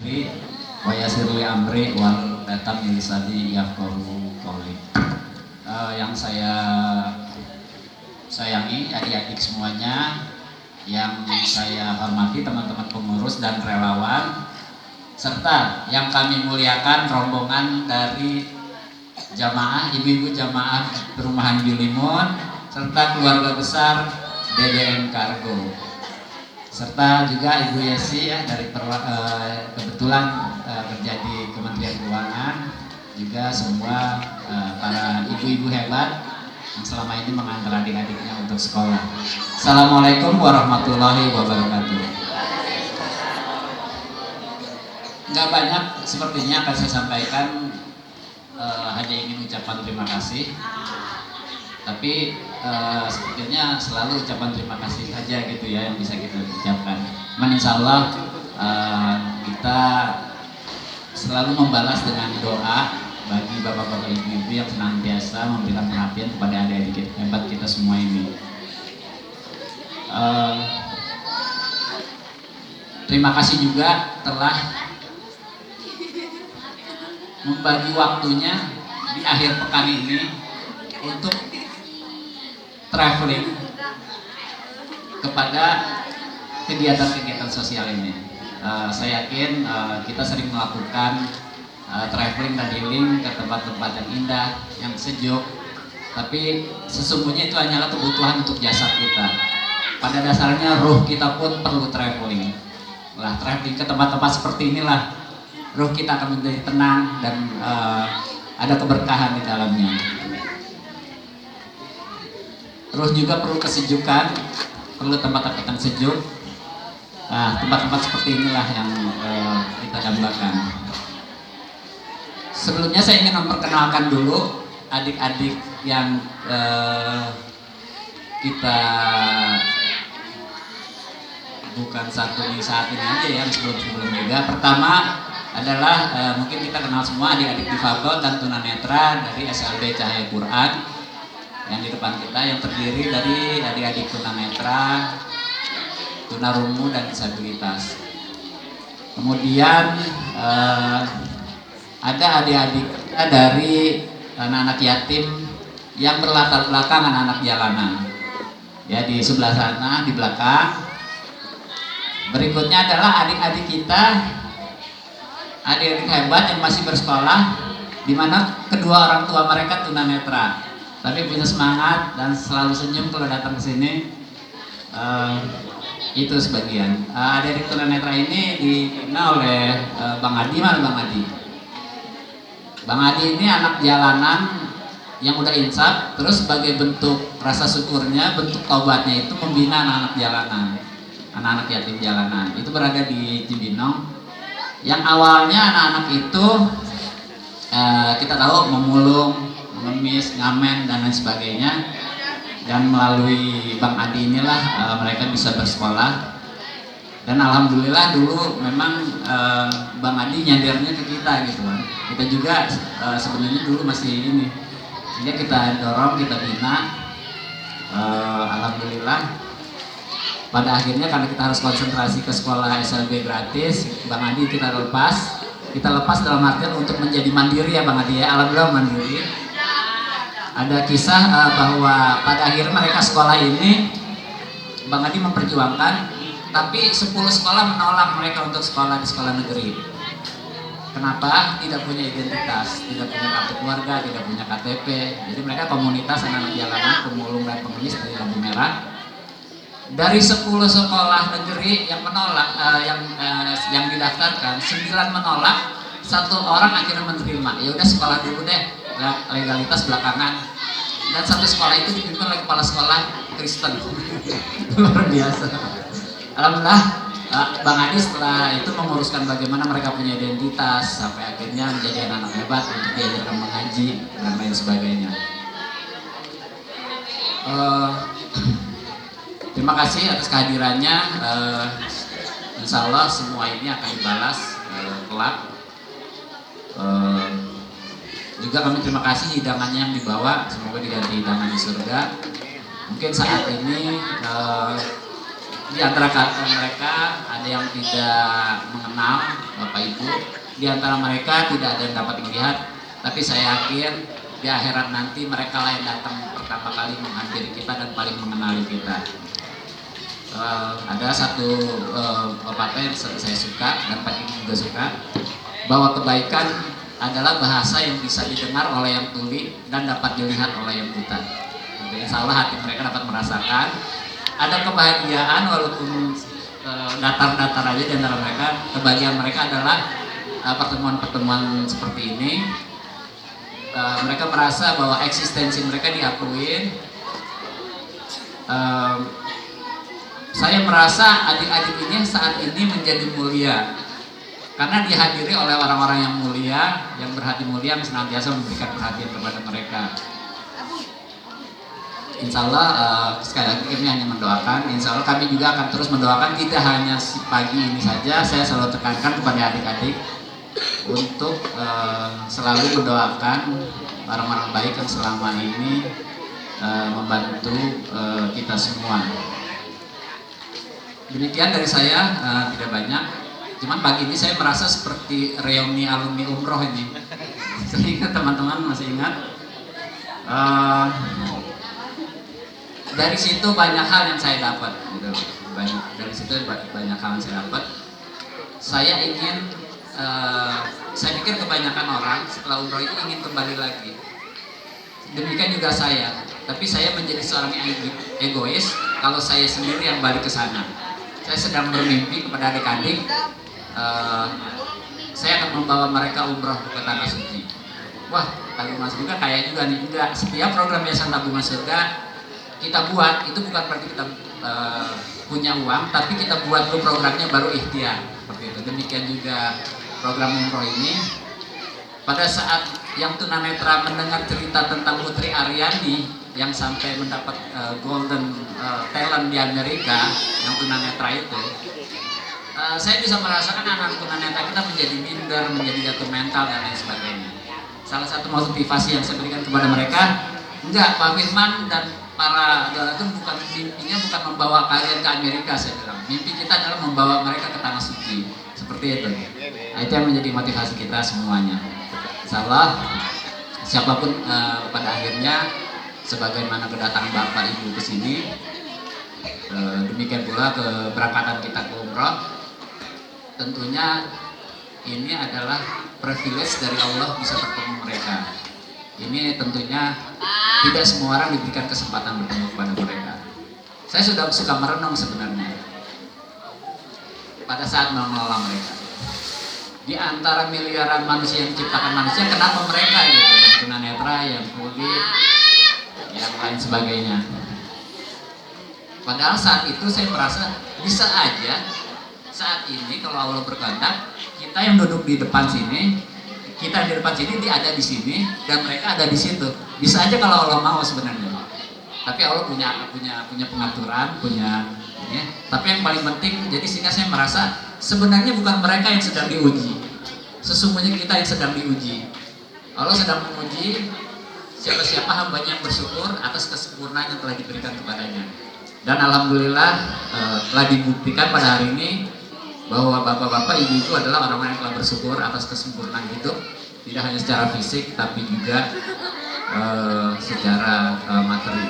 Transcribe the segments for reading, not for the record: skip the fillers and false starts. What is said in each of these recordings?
sadri wa yassir li amri wal tatam lisani yafqahu qouli. Yang saya sayangi adik-adik semuanya, yang saya hormati teman-teman pengurus dan relawan, serta yang kami muliakan rombongan dari jamaah, ibu-ibu jamaah perumahan Bilimun, serta keluarga besar DDN Kargo, serta juga Ibu Yesi ya dari kebetulan kerja di Kementerian Keuangan, juga semua para ibu-ibu hebat yang selama ini mengantar adik-adiknya untuk sekolah. Assalamualaikum warahmatullahi wabarakatuh. Nggak banyak sepertinya akan saya sampaikan, hanya ingin ucapan terima kasih. Tapi sepertinya selalu ucapan terima kasih saja gitu ya yang bisa kita ucapkan. Insya Allah kita selalu membalas dengan doa bagi bapak-bapak ibu-ibu yang senantiasa memberikan perhatian kepada adik-adik hebat kita semua ini. Terima kasih juga telah membagi waktunya di akhir pekan ini untuk traveling kepada kegiatan-kegiatan sosial ini. Saya yakin kita sering melakukan traveling dan healing ke tempat-tempat yang indah, yang sejuk, tapi sesungguhnya itu hanyalah kebutuhan untuk jasad kita. Pada dasarnya ruh kita pun perlu traveling. Traveling ke tempat-tempat seperti inilah ruh kita akan menjadi tenang dan ada keberkahan di dalamnya. Ruh juga perlu kesejukan, perlu tempat-tempat yang sejuk. Tempat-tempat seperti inilah yang kita dambakan. Sebelumnya saya ingin memperkenalkan dulu adik-adik yang kita bukan satu di saat ini aja ya, sebelum juga. Pertama adalah mungkin kita kenal semua adik-adik difabel dan tunanetra dari SLB Cahaya Quran yang di depan kita, yang terdiri dari adik-adik tunanetra, tunarungu dan disabilitas. Kemudian ada adik-adik kita dari anak-anak yatim yang berlatar belakang anak-anak jalanan. Ya, di sebelah sana di belakang. Berikutnya adalah adik-adik kita, adik-adik hebat yang masih bersekolah, di mana kedua orang tua mereka tunanetra, tapi punya semangat dan selalu senyum kalau datang ke sini. Itu sebagian. Adik-adik tunanetra ini dibina oleh Bang Adi. Mana Bang Adi? Bang Adi ini anak jalanan yang udah insaf, terus sebagai bentuk rasa syukurnya, bentuk taubatnya itu membina anak-anak jalanan, anak-anak yatim jalanan. Itu berada di Cibinong. Yang awalnya anak-anak itu kita tahu memulung, mengemis, ngamen dan lain sebagainya. Dan melalui Bang Adi inilah mereka bisa bersekolah. Dan alhamdulillah dulu memang Bang Adi nyadarnya ke kita gitu kan. Kita juga sebenarnya dulu masih ini, sehingga kita dorong, kita bina. Alhamdulillah pada akhirnya karena kita harus konsentrasi ke sekolah SLB gratis, Bang Adi kita lepas dalam artian untuk menjadi mandiri ya Bang Adi ya. Alhamdulillah mandiri. Ada kisah bahwa pada akhirnya mereka sekolah ini Bang Adi memperjuangkan, tapi 10 sekolah menolak mereka untuk sekolah di sekolah negeri. Kenapa? Tidak punya identitas, tidak punya kartu keluarga, tidak punya KTP. Jadi mereka komunitas anak-anak jalanan, pemulung dan pengemis dari lampu merah. Dari 10 sekolah negeri yang menolak, yang didaftarkan, 9 menolak, 1 orang akhirnya menerima. Ya udah sekolah dulu deh, legalitas belakangan. Dan 1 sekolah itu dipimpin oleh kepala sekolah Kristen. Luar biasa. Alhamdulillah Bang Adi setelah itu menguruskan bagaimana mereka punya identitas sampai akhirnya menjadi anak-anak hebat untuk diajarkan mengaji dan lain sebagainya. Terima kasih atas kehadirannya. Insya Allah semua ini akan dibalas kelak. Juga kami terima kasih hidangannya yang dibawa, semoga diganti hidangan di surga. Mungkin saat ini Di antara mereka ada yang tidak mengenal Bapak Ibu, di antara mereka tidak ada yang dapat melihat, tapi saya yakin di akhirat nanti mereka lah yang datang pertama kali menghampiri kita dan paling mengenali kita. Ada satu pepatah yang saya suka dan Pak Ini juga suka, bahwa kebaikan adalah bahasa yang bisa didengar oleh yang tuli dan dapat dilihat oleh yang buta. Jadi insya Allah hati mereka dapat merasakan ada kebahagiaan walaupun datar-datar aja di antara mereka. Kebahagiaan mereka adalah pertemuan-pertemuan seperti ini. Mereka merasa bahwa eksistensi mereka diakuin. Saya merasa adik-adik ini saat ini menjadi mulia karena dihadiri oleh orang-orang yang mulia, yang berhati mulia, yang senantiasa memberikan perhatian kepada mereka. Insya Allah sekali lagi kami hanya mendoakan. Insya Allah kami juga akan terus mendoakan, tidak hanya pagi ini saja. Saya selalu tekankan kepada adik-adik untuk selalu mendoakan orang-orang baik yang selama ini membantu kita semua. Demikian dari saya, tidak banyak. Cuman pagi ini saya merasa seperti reuni alumni umroh ini. Sehingga teman-teman masih ingat. Dari situ banyak hal yang saya dapat, gitu. Dari situ banyak hal yang saya dapat. Saya ingin, saya pikir kebanyakan orang setelah umroh itu ingin kembali lagi. Demikian juga saya. Tapi saya menjadi seorang yang egois kalau saya sendiri yang balik ke sana. Saya sedang bermimpi kepada adik-adik, saya akan membawa mereka umroh ke Tanah Suci. Wah, tabungan surga kayak juga nih. Enggak, setiap program Yayasan Tabungan Surga kita buat itu bukan berarti kita punya uang, tapi kita buat dulu programnya baru ikhtiar seperti itu. Demikian juga program umroh ini. Pada saat yang tunanetra mendengar cerita tentang Putri Aryani yang sampai mendapat golden talent di Amerika, yang tunanetra itu, saya bisa merasakan anak tunanetra kita menjadi minder, menjadi jatuh mental dan lain sebagainya. Salah satu motivasi yang saya berikan kepada mereka, enggak, Pak Firman dan para donatur bukan mimpinya bukan membawa kalian ke Amerika, saya bilang. Mimpi kita adalah membawa mereka ke Tanah Suci. Seperti itu. Nah, itu yang menjadi motivasi kita semuanya. Insyaallah siapapun pada akhirnya sebagaimana kedatangan Bapak Ibu ke sini, demikian pula keberangkatan kita ke umroh, tentunya ini adalah privilege dari Allah bisa bertemu mereka. Ini tentunya tidak semua orang diberikan kesempatan bertemu kepada mereka. Saya sudah suka merenung sebenarnya pada saat mengelola mereka. Di antara miliaran manusia yang diciptakan manusia, kenapa mereka gitu? Yang tunanetra, yang kulit, yang lain sebagainya. Padahal saat itu saya merasa bisa aja saat ini kalau Allah berkehendak, kita yang duduk di depan sini, kita di depan sini, dia ada di sini, dan mereka ada di situ. Bisa aja kalau Allah mau sebenarnya. Tapi Allah punya pengaturan, ya. Tapi yang paling penting, jadi sehingga saya merasa sebenarnya bukan mereka yang sedang diuji. Sesungguhnya kita yang sedang diuji. Allah sedang menguji siapa-siapa hambanya yang bersyukur atas kesempurnaan yang telah diberikan kepadanya. Dan alhamdulillah telah dibuktikan pada hari ini bahwa bapak-bapak, ibu-ibu adalah orang-orang yang telah bersyukur atas kesempurnaan hidup, tidak hanya secara fisik tapi juga secara materi.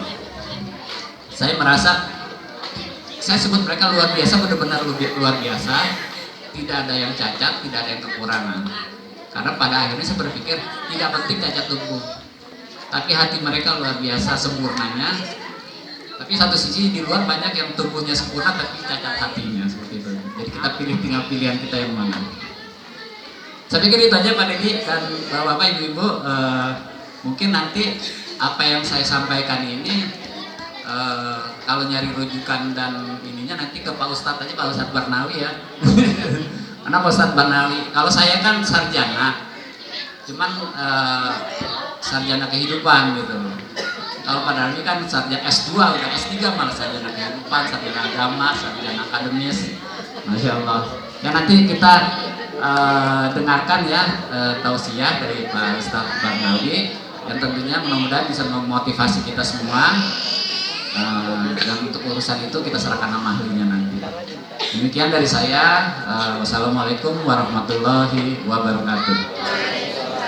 Saya merasa, saya sebut mereka luar biasa, benar-benar luar biasa. Tidak ada yang cacat, tidak ada yang kekurangan. Karena pada akhirnya saya berpikir tidak penting cacat tubuh, tapi hati mereka luar biasa sempurnanya. Tapi satu sisi di luar banyak yang tubuhnya sempurna tapi cacat hatinya, seperti itu. Jadi kita tinggal pilihan kita yang mana. Saya pikir itu aja Pak Dedi dan Bapak Ibu-Ibu. Mungkin nanti apa yang saya sampaikan ini kalau nyari rujukan dan ininya nanti ke Pak Ustadz aja, Pak Ustadz Barnawi ya. Karena Pak Ustadz Barnawi, kalau saya kan sarjana, cuman sarjana kehidupan gitu. Kalau Pak Darmi kan sarjana S2, udah S3 malah sarjana kehidupan, sarjana agama, sarjana akademis. Masya Allah. Ya nanti kita dengarkan ya tausiah dari Pak Ustadz Barnawi yang tentunya mudah-mudahan bisa memotivasi kita semua. Dan untuk urusan itu kita serahkan nama ahlinya nanti. Demikian dari saya. Wassalamualaikum warahmatullahi wabarakatuh.